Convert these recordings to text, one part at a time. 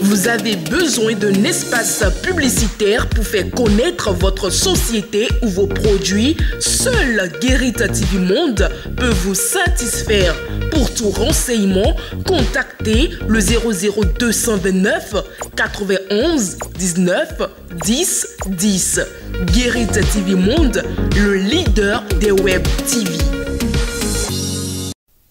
Vous avez besoin d'un espace publicitaire pour faire connaître votre société ou vos produits? Seul Guérita TV Monde peut vous satisfaire. Pour tout renseignement, contactez le 00229 91 19 10 10. Guérita TV Monde, le leader des web TV.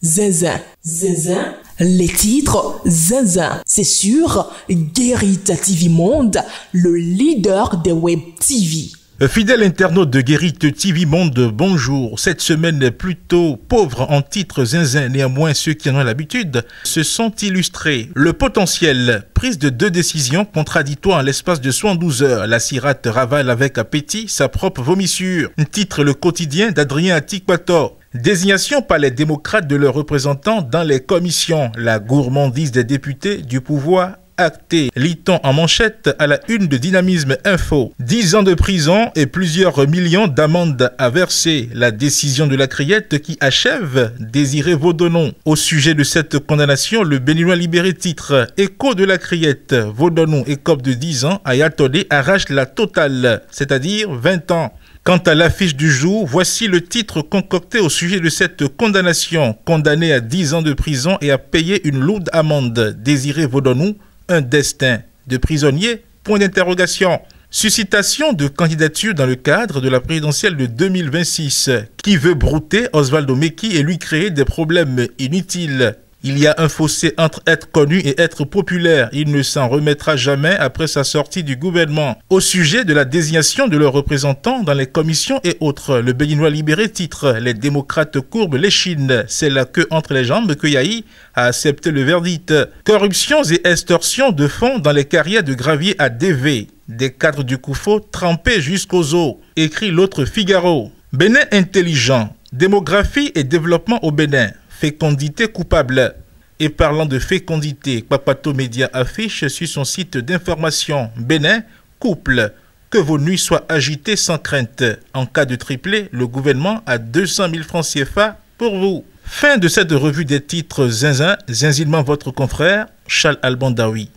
Zinzin, zinzin, les titres zinzin, c'est sur Guérita TV Monde, le leader des web TV. Fidèle internaute de Guérita TV Monde, bonjour. Cette semaine plutôt pauvre en titres zinzin, néanmoins ceux qui en ont l'habitude se sont illustrés. Le potentiel, prise de 2 décisions contradictoires en l'espace de 72 heures. La Sirate ravale avec appétit sa propre vomissure. Titre Le Quotidien d'Adrien Atikwator. Désignation par les démocrates de leurs représentants dans les commissions. La gourmandise des députés du pouvoir acté. Lit-on en manchette à la une de Dynamisme Info. 10 ans de prison et plusieurs millions d'amendes à verser. La décision de la criette qui achève Désiré Vaudonon. Au sujet de cette condamnation, le Béninois libéré titre Écho de la criette. Vaudonon écope de 10 ans, Ayatollah arrache la totale, c'est-à-dire 20 ans. Quant à l'affiche du jour, voici le titre concocté au sujet de cette condamnation. Condamné à 10 ans de prison et à payer une lourde amende. Désiré Vaudonou, un destin de prisonnier? Point d'interrogation. Suscitation de candidature dans le cadre de la présidentielle de 2026. Qui veut brouter Osvaldo Meki et lui créer des problèmes inutiles? Il y a un fossé entre être connu et être populaire. Il ne s'en remettra jamais après sa sortie du gouvernement. Au sujet de la désignation de leurs représentants dans les commissions et autres, le Béninois libéré titre « Les démocrates courbent l'échine ». C'est la queue entre les jambes que Yahi a accepté le verdict. Corruptions et extorsions de fonds dans les carrières de gravier à DV. Des cadres du Koufo trempés jusqu'aux os. Écrit l'autre Figaro. Bénin intelligent. Démographie et développement au Bénin. Fécondité coupable. Et parlant de fécondité, Papato Média affiche sur son site d'information Bénin, couple, que vos nuits soient agitées sans crainte. En cas de triplé, le gouvernement a 200 000 francs CFA pour vous. Fin de cette revue des titres zinzin, zinzilement votre confrère, Charles Albandaoui.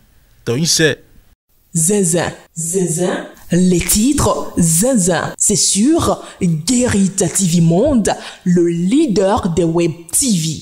Toïnse. Zinzin, zinzin, les titres zinzin, c'est sur Guérita TV Monde, le leader des web TV.